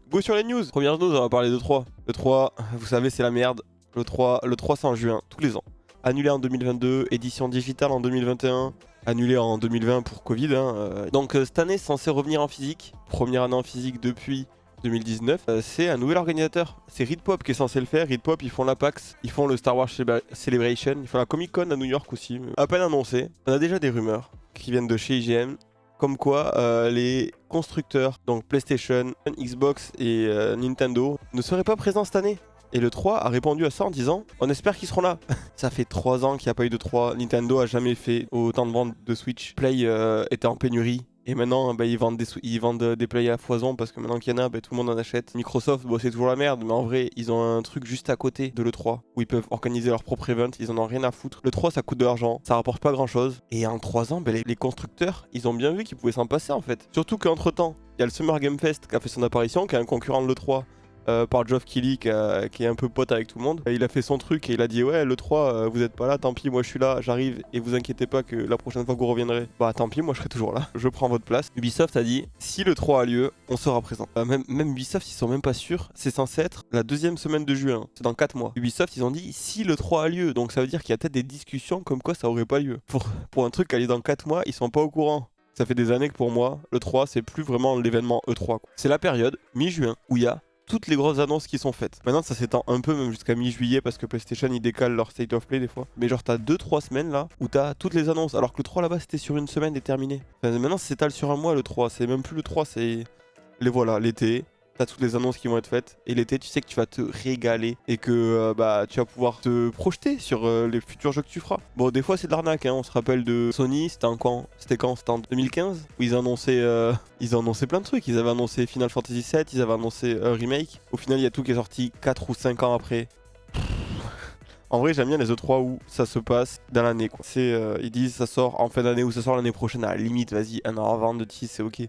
Go sur les news. Première news, on va parler de 3. Le 3, vous savez, c'est la merde. Le 3 c'est en juin, tous les ans. Annulé en 2022, édition digitale en 2021, annulé en 2020 pour Covid. Donc cette année, c'est censé revenir en physique. Première année en physique depuis 2019. C'est un nouvel organisateur. C'est ReedPop qui est censé le faire. ReedPop, ils font la PAX, ils font le Star Wars Celebration, ils font la Comic Con à New York aussi. À peine annoncé. On a déjà des rumeurs qui viennent de chez IGN. Comme quoi, les constructeurs, donc PlayStation, Xbox et Nintendo, ne seraient pas présents cette année. Et le 3 a répondu à ça en disant « On espère qu'ils seront là ». Ça fait 3 ans qu'il n'y a pas eu de 3. Nintendo a jamais fait autant de ventes de Switch. Play était en pénurie. Et maintenant, ils vendent des Play à foison parce que maintenant qu'il y en a, tout le monde en achète. Microsoft, c'est toujours la merde, mais en vrai, ils ont un truc juste à côté de l'E3 où ils peuvent organiser leur propre event, ils en ont rien à foutre. Le 3, ça coûte de l'argent, ça rapporte pas grand chose. Et en 3 ans, les constructeurs, ils ont bien vu qu'ils pouvaient s'en passer en fait. Surtout qu'entre temps, il y a le Summer Game Fest qui a fait son apparition, qui est un concurrent de l'E3. Par Geoff Keighley qui est un peu pote avec tout le monde. Il a fait son truc et il a dit ouais le 3 vous êtes pas là, tant pis moi je suis là, j'arrive et vous inquiétez pas que la prochaine fois que vous reviendrez, tant pis moi je serai toujours là, je prends votre place. Ubisoft a dit si le 3 a lieu, on sera présent. Même Ubisoft ils sont même pas sûrs, c'est censé être la 2e semaine de juin, c'est dans 4 mois. Ubisoft ils ont dit si le 3 a lieu, donc ça veut dire qu'il y a peut-être des discussions comme quoi ça aurait pas lieu. Pour un truc qui allait dans 4 mois, ils sont pas au courant. Ça fait des années que pour moi, le 3 c'est plus vraiment l'événement E3. C'est la période mi-juin où il y a toutes les grosses annonces qui sont faites. Maintenant ça s'étend un peu même jusqu'à mi-juillet parce que PlayStation ils décalent leur State of Play des fois. Mais genre t'as 2-3 semaines là où t'as toutes les annonces alors que le 3 là-bas c'était sur une semaine et terminé. Maintenant ça s'étale sur un mois le 3, c'est même plus le 3, c'est l'été. T'as toutes les annonces qui vont être faites et l'été tu sais que tu vas te régaler et que tu vas pouvoir te projeter sur les futurs jeux que tu feras. Bon des fois c'est de l'arnaque, on se rappelle de Sony, c'était quand C'était en 2015 où ils annonçaient plein de trucs. Ils avaient annoncé Final Fantasy VII, ils avaient annoncé Remake. Au final il y a tout qui est sorti 4 ou 5 ans après. En vrai j'aime bien les E3 où ça se passe dans l'année quoi. Ils disent ça sort en fin d'année ou ça sort l'année prochaine, à la limite vas-y un an avant de tease c'est ok.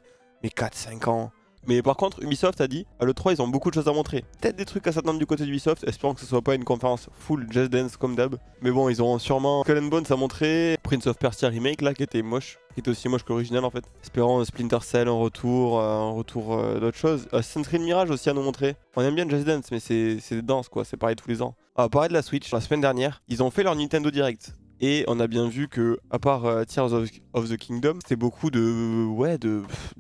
Mais 4-5 ans. Mais par contre, Ubisoft a dit, à l'E3, ils ont beaucoup de choses à montrer. Peut-être des trucs à s'attendre du côté d'Ubisoft, espérons que ce soit pas une conférence full Just Dance comme d'hab. Mais bon, ils auront sûrement Skull and Bones à montrer, Prince of Persia Remake là, qui était moche, qui était aussi moche que l'original en fait. Espérons Splinter Cell en retour, d'autres choses. Assassin's Creed Mirage aussi à nous montrer. On aime bien Just Dance, mais c'est des danses quoi, c'est pareil tous les ans. On va parler de la Switch, la semaine dernière, ils ont fait leur Nintendo Direct. Et on a bien vu que, à part Tears of the Kingdom, c'était beaucoup de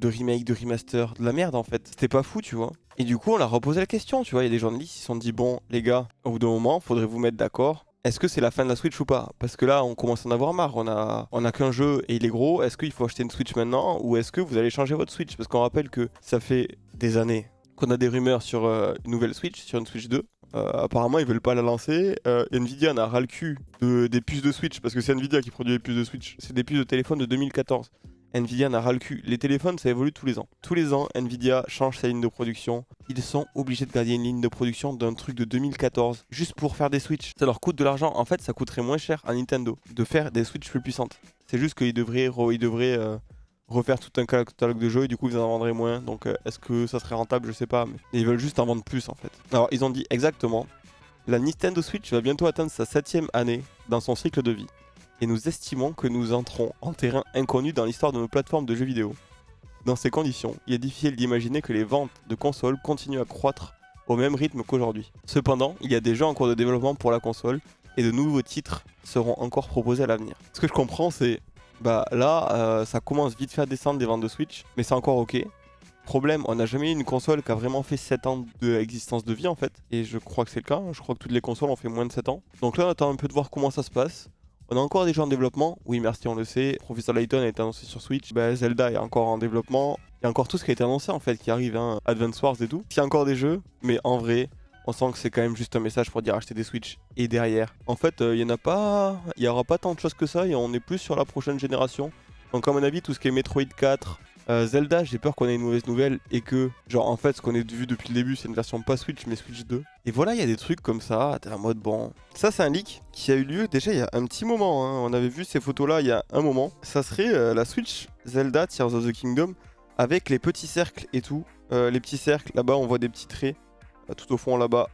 remake, de remaster, de la merde en fait. C'était pas fou, tu vois. Et du coup, on leur a reposé la question, tu vois. Il y a des journalistes qui se sont dit, bon, les gars, au bout d'un moment, faudrait vous mettre d'accord. Est-ce que c'est la fin de la Switch ou pas? Parce que là, on commence à en avoir marre. On a qu'un jeu et il est gros. Est-ce qu'il faut acheter une Switch maintenant ou est-ce que vous allez changer votre Switch? Parce qu'on rappelle que ça fait des années qu'on a des rumeurs sur une nouvelle Switch, sur une Switch 2. Apparemment ils veulent pas la lancer. Nvidia en a ras le cul des puces de Switch parce que c'est Nvidia qui produit les puces de Switch. C'est des puces de téléphone de 2014. Nvidia en a ras le cul. Les téléphones ça évolue tous les ans. Tous les ans Nvidia change sa ligne de production. Ils sont obligés de garder une ligne de production d'un truc de 2014 juste pour faire des Switch. Ça leur coûte de l'argent. En fait ça coûterait moins cher à Nintendo de faire des Switch plus puissantes. C'est juste qu'ils devraient refaire tout un catalogue de jeux et du coup ils en vendraient moins. Donc est-ce que ça serait rentable? Je sais pas. Mais ils veulent juste en vendre plus en fait. Alors ils ont dit exactement, la Nintendo Switch va bientôt atteindre sa 7e année dans son cycle de vie. Et nous estimons que nous entrons en terrain inconnu dans l'histoire de nos plateformes de jeux vidéo. Dans ces conditions, il est difficile d'imaginer que les ventes de consoles continuent à croître au même rythme qu'aujourd'hui. Cependant, il y a des jeux en cours de développement pour la console et de nouveaux titres seront encore proposés à l'avenir. Ce que je comprends c'est ça commence vite fait à descendre des ventes de Switch, mais c'est encore ok. Problème, on n'a jamais eu une console qui a vraiment fait 7 ans d'existence de vie en fait. Et je crois que c'est le cas, je crois que toutes les consoles ont fait moins de 7 ans. Donc là on attend un peu de voir comment ça se passe. On a encore des jeux en développement, oui merci on le sait. Professor Layton a été annoncé sur Switch, Zelda est encore en développement. Il y a encore tout ce qui a été annoncé en fait qui arrive, Advance Wars et tout. Il y a encore des jeux, mais en vrai... On sent que c'est quand même juste un message pour dire acheter des Switch. Et derrière, en fait, il y aura pas tant de choses que ça et on est plus sur la prochaine génération. Donc à mon avis, tout ce qui est Metroid 4, Zelda, j'ai peur qu'on ait une mauvaise nouvelle et que, genre en fait, ce qu'on a vu depuis le début, c'est une version pas Switch mais Switch 2. Et voilà, il y a des trucs comme ça, t'es en mode bon. Ça, c'est un leak qui a eu lieu déjà il y a un petit moment. On avait vu ces photos-là il y a un moment. Ça serait la Switch Zelda Tears of the Kingdom avec les petits cercles et tout. Les petits cercles, là-bas, on voit des petits traits. Tout au fond là-bas,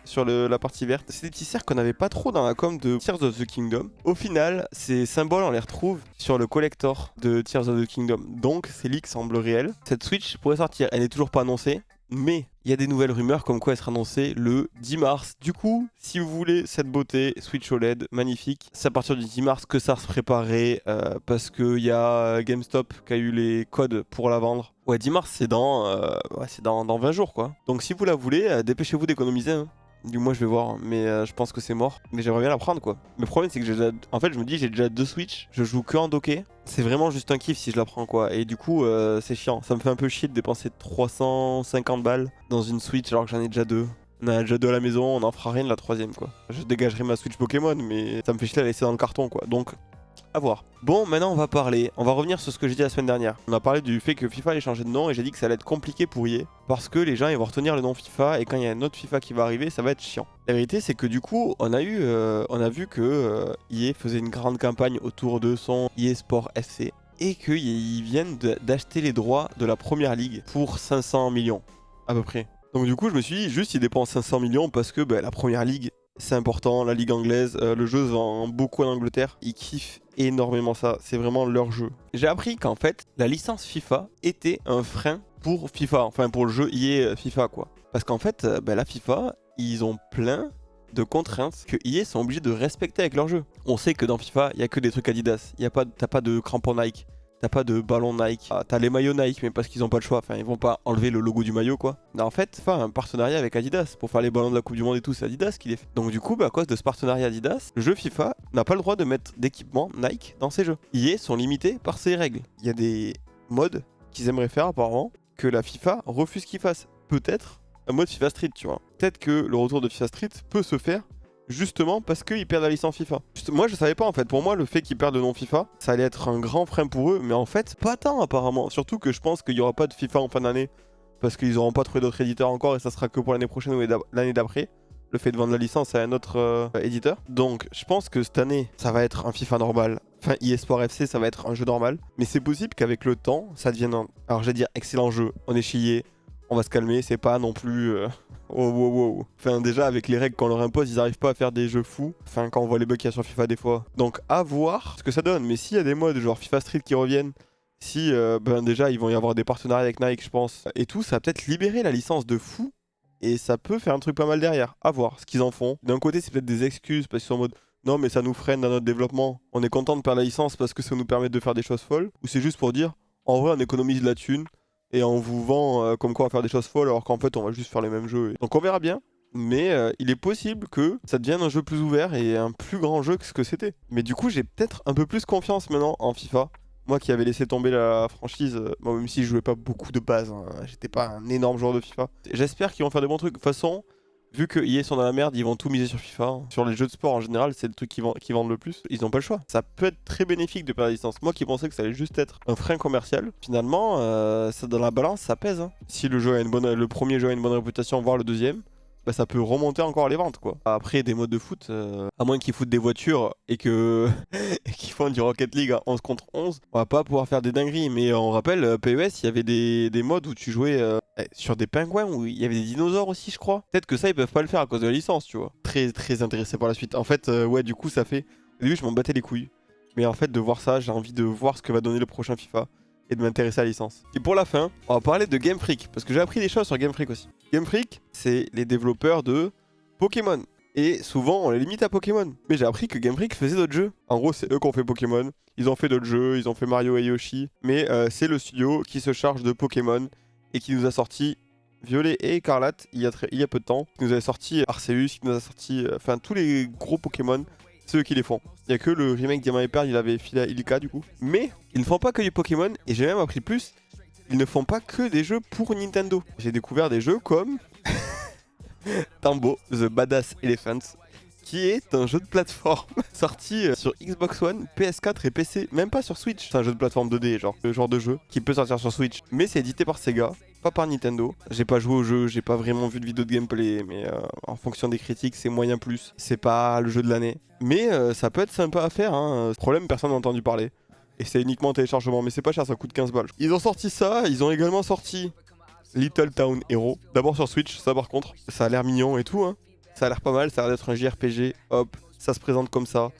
sur la partie verte. C'est des petits cercles qu'on n'avait pas trop dans la com de Tears of the Kingdom. Au final, ces symboles, on les retrouve sur le collector de Tears of the Kingdom. Donc, ces leaks semblent réels. Cette Switch pourrait sortir. Elle n'est toujours pas annoncée. Mais il y a des nouvelles rumeurs comme quoi elle sera annoncée le 10 mars. Du coup, si vous voulez cette beauté Switch OLED magnifique, c'est à partir du 10 mars que ça se préparait parce qu'il y a GameStop qui a eu les codes pour la vendre. Ouais, 10 mars, c'est dans 20 jours quoi. Donc si vous la voulez, dépêchez-vous d'économiser. Hein. Du moins je vais voir, mais je pense que c'est mort. Mais j'aimerais bien la prendre quoi. Le problème c'est que en fait je me dis j'ai déjà 2 Switch, je joue que en docké. C'est vraiment juste un kiff si je la prends quoi. Et du coup c'est chiant, ça me fait un peu chier de dépenser 350 balles dans une Switch alors que j'en ai déjà 2. On en a déjà 2 à la maison, on en fera rien de la troisième quoi. Je dégagerai ma Switch Pokémon mais ça me fait chier à la laisser dans le carton quoi. Donc à voir. Bon, maintenant on va revenir sur ce que j'ai dit la semaine dernière. On a parlé du fait que FIFA allait changer de nom et j'ai dit que ça allait être compliqué pour EA parce que les gens ils vont retenir le nom FIFA et quand il y a un autre FIFA qui va arriver, ça va être chiant. La vérité c'est que du coup, on a vu que EA faisait une grande campagne autour de son EA Sport FC et qu'ils viennent d'acheter les droits de la première ligue pour 500 millions à peu près. Donc du coup, je me suis dit juste ils dépensent 500 millions parce que la première ligue c'est important, la ligue anglaise, le jeu se vend beaucoup en Angleterre, ils kiffent énormément ça, c'est vraiment leur jeu. J'ai appris qu'en fait, la licence FIFA était un frein pour FIFA, enfin pour le jeu EA FIFA quoi. Parce qu'en fait, la FIFA, ils ont plein de contraintes que EA sont obligés de respecter avec leur jeu. On sait que dans FIFA, il n'y a que des trucs Adidas, t'as pas de crampons Nike. T'as pas de ballon Nike, t'as les maillots Nike mais parce qu'ils ont pas le choix, enfin ils vont pas enlever le logo du maillot quoi. Mais en fait, un partenariat avec Adidas pour faire les ballons de la Coupe du Monde et tout, c'est Adidas qui les fait. Donc du coup, à cause de ce partenariat Adidas, le jeu FIFA n'a pas le droit de mettre d'équipement Nike dans ses jeux. EA sont limités par ces règles. Il y a des modes qu'ils aimeraient faire apparemment que la FIFA refuse qu'ils fassent. Peut-être un mode FIFA Street, tu vois. Peut-être que le retour de FIFA Street peut se faire justement parce qu'ils perdent la licence FIFA. Moi je savais pas en fait, pour moi le fait qu'ils perdent le nom FIFA, ça allait être un grand frein pour eux, mais en fait pas tant apparemment. Surtout que je pense qu'il y aura pas de FIFA en fin d'année, parce qu'ils auront pas trouvé d'autres éditeurs encore et ça sera que pour l'année prochaine ou l'année d'après. Le fait de vendre la licence à un autre éditeur. Donc je pense que cette année ça va être un FIFA normal. Enfin EA Sport FC ça va être un jeu normal. Mais c'est possible qu'avec le temps ça devienne un... Alors j'allais dire excellent jeu, on est chez EA, on va se calmer, c'est pas non plus... wow. Enfin, déjà, avec les règles qu'on leur impose, ils arrivent pas à faire des jeux fous. Enfin, quand on voit les bugs qu'il y a sur FIFA des fois. Donc, à voir ce que ça donne. Mais s'il y a des modes genre FIFA Street qui reviennent, si déjà ils vont y avoir des partenariats avec Nike, je pense, et tout, ça va peut-être libérer la licence de fou. Et ça peut faire un truc pas mal derrière. À voir ce qu'ils en font. D'un côté, c'est peut-être des excuses parce qu'ils sont en mode non, mais ça nous freine dans notre développement. On est content de perdre la licence parce que ça nous permet de faire des choses folles. Ou c'est juste pour dire en vrai, on économise de la thune. Et on vous vend comme quoi on va faire des choses folles alors qu'en fait on va juste faire les mêmes jeux. Donc on verra bien. Mais il est possible que ça devienne un jeu plus ouvert et un plus grand jeu que ce que c'était. Mais du coup j'ai peut-être un peu plus confiance maintenant en FIFA. Moi qui avais laissé tomber la franchise, même si je jouais pas beaucoup de base, hein, j'étais pas un énorme joueur de FIFA. J'espère qu'ils vont faire des bons trucs. De toute façon, vu que EA sont dans la merde, ils vont tout miser sur FIFA. Hein. Sur les jeux de sport en général, c'est le truc qui vendent le plus. Ils n'ont pas le choix. Ça peut être très bénéfique de perdre la licence. Moi qui pensais que ça allait juste être un frein commercial, finalement, ça, dans la balance, ça pèse. Hein. Si le premier jeu a une bonne réputation, voire le deuxième, ça peut remonter encore les ventes quoi. Après des modes de foot, à moins qu'ils foutent des voitures et que et qu'ils font du Rocket League à 11 contre 11, on va pas pouvoir faire des dingueries. Mais on rappelle, PES, il y avait des modes où tu jouais sur des pingouins, où il y avait des dinosaures aussi je crois. Peut-être que ça ils peuvent pas le faire à cause de la licence, tu vois. Très intéressé par la suite. En fait, ouais du coup ça fait... Au début je m'en battais les couilles. Mais en fait de voir ça, j'ai envie de voir ce que va donner le prochain FIFA. Et de m'intéresser à la licence. Et pour la fin, on va parler de Game Freak, parce que j'ai appris des choses sur Game Freak aussi. Game Freak, c'est les développeurs de Pokémon. Et souvent, on les limite à Pokémon. Mais j'ai appris que Game Freak faisait d'autres jeux. En gros, c'est eux qui ont fait Pokémon. Ils ont fait d'autres jeux, ils ont fait Mario et Yoshi. Mais c'est le studio qui se charge de Pokémon et qui nous a sorti Violet et Écarlate il y a peu de temps. Qui nous a sorti Arceus, qui nous a sorti... Enfin, tous les gros Pokémon. C'est eux qui les font. Il n'y a que le remake Diamant et Perle, il avait filé à Ilka du coup. Mais ils ne font pas que du Pokémon, et j'ai même appris plus, ils ne font pas que des jeux pour Nintendo. J'ai découvert des jeux comme Tambo, The Badass Elephant, qui est un jeu de plateforme sorti sur Xbox One, PS4 et PC, même pas sur Switch. C'est un jeu de plateforme 2D, genre le genre de jeu qui peut sortir sur Switch. Mais c'est édité par Sega, pas par Nintendo. J'ai pas joué au jeu, j'ai pas vraiment vu de vidéo de gameplay, mais en fonction des critiques, c'est moyen plus. C'est pas le jeu de l'année. Mais ça peut être sympa à faire, hein. Problème, personne n'a entendu parler. Et c'est uniquement en téléchargement, mais c'est pas cher, ça coûte 15 balles. Ils ont sorti ça, ils ont également sorti Little Town Hero. D'abord sur Switch, ça par contre, ça a l'air mignon et tout, hein. Ça a l'air pas mal, ça a l'air d'être un JRPG, hop, ça se présente comme ça.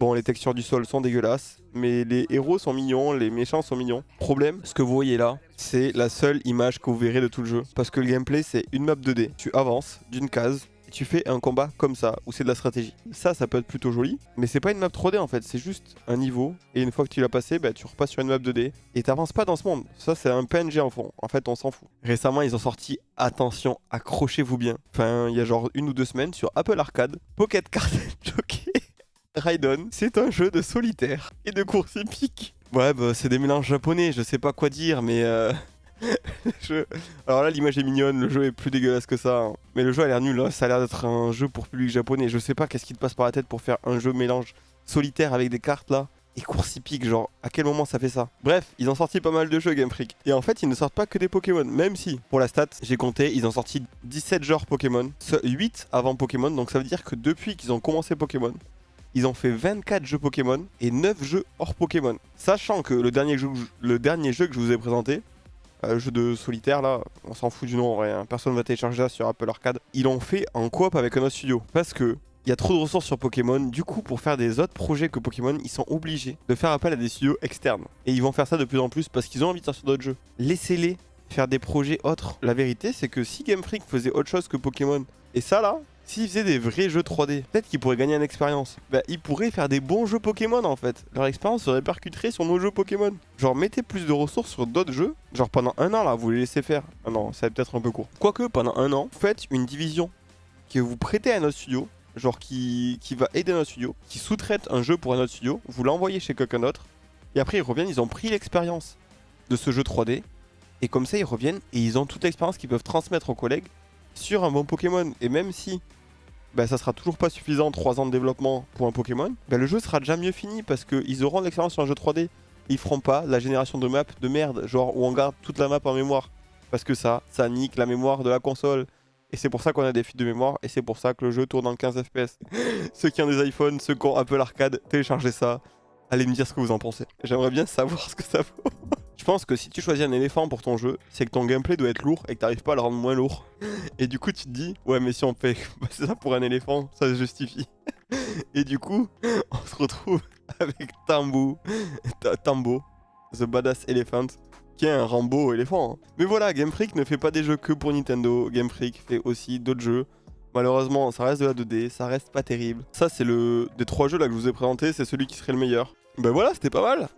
Bon, les textures du sol sont dégueulasses, mais les héros sont mignons, les méchants sont mignons. Problème, ce que vous voyez là, c'est la seule image que vous verrez de tout le jeu. Parce que le gameplay, c'est une map 2D. Tu avances d'une case et tu fais un combat comme ça, où c'est de la stratégie. Ça peut être plutôt joli, mais c'est pas une map 3D en fait, c'est juste un niveau. Et une fois que tu l'as passé, bah, tu repasses sur une map 2D et t'avances pas dans ce monde. Ça, c'est un PNG en fond. En fait, on s'en fout. Récemment, ils ont sorti, attention, accrochez-vous bien. Enfin, il y a genre 1 ou 2 semaines sur Apple Arcade, Pocket Card Jockey. Raidon, c'est un jeu de solitaire et de course épique. Ouais, bah c'est des mélanges japonais, je sais pas quoi dire, mais Alors là, l'image est mignonne, le jeu est plus dégueulasse que ça. Hein. Mais le jeu a l'air nul, hein. Ça a l'air d'être un jeu pour public japonais. Je sais pas qu'est-ce qui te passe par la tête pour faire un jeu mélange solitaire avec des cartes là. Et course hippique, genre, à quel moment ça fait ça? Bref, ils ont sorti pas mal de jeux Game Freak. Et en fait, ils ne sortent pas que des Pokémon, même si, pour la stat, j'ai compté, ils ont sorti 17 genres Pokémon, 8 avant Pokémon, donc ça veut dire que depuis qu'ils ont commencé Pokémon, ils ont fait 24 jeux Pokémon et 9 jeux hors Pokémon. Sachant que le dernier jeu que je vous ai présenté, jeu de solitaire là, on s'en fout du nom en vrai, hein. Personne ne va télécharger ça sur Apple Arcade. Ils l'ont fait en coop avec un autre studio. Parce que il y a trop de ressources sur Pokémon, du coup pour faire des autres projets que Pokémon, ils sont obligés de faire appel à des studios externes. Et ils vont faire ça de plus en plus parce qu'ils ont envie de sortir d'autres jeux. Laissez-les faire des projets autres. La vérité c'est que si Game Freak faisait autre chose que Pokémon, et ça là, s'ils faisaient des vrais jeux 3D, peut-être qu'ils pourraient gagner en expérience. Bah, ils pourraient faire des bons jeux Pokémon en fait. Leur expérience se répercuterait sur nos jeux Pokémon. Genre, mettez plus de ressources sur d'autres jeux. Genre, pendant un an là, vous les laissez faire. Ah non, ça va peut-être un peu court. Quoique, pendant un an, faites une division que vous prêtez à notre studio. Genre, qui va aider notre studio. Qui sous-traite un jeu pour un autre studio. Vous l'envoyez chez quelqu'un d'autre. Et après, ils reviennent, ils ont pris l'expérience de ce jeu 3D. Et comme ça, ils reviennent et ils ont toute l'expérience qu'ils peuvent transmettre aux collègues sur un bon Pokémon. Et même si bah, ça sera toujours pas suffisant, 3 ans de développement pour un Pokémon, bah, le jeu sera déjà mieux fini parce qu'ils auront de l'expérience sur un jeu 3D. Ils feront pas la génération de maps de merde, genre où on garde toute la map en mémoire. Parce que ça nique la mémoire de la console. Et c'est pour ça qu'on a des fuites de mémoire et c'est pour ça que le jeu tourne en 15 FPS. Ceux qui ont des iPhones, ceux qui ont Apple Arcade, téléchargez ça. Allez me dire ce que vous en pensez. J'aimerais bien savoir ce que ça vaut. Je pense que si tu choisis un éléphant pour ton jeu, c'est que ton gameplay doit être lourd et que t'arrives pas à le rendre moins lourd. Et du coup, tu te dis, ouais, mais si on fait ça pour un éléphant, ça se justifie. Et du coup, on se retrouve avec Tambo, The Badass Elephant, qui est un Rambo éléphant. Hein. Mais voilà, Game Freak ne fait pas des jeux que pour Nintendo. Game Freak fait aussi d'autres jeux. Malheureusement, ça reste de la 2D, ça reste pas terrible. Ça, c'est des 3 jeux là que je vous ai présenté, c'est celui qui serait le meilleur. Ben voilà, c'était pas mal.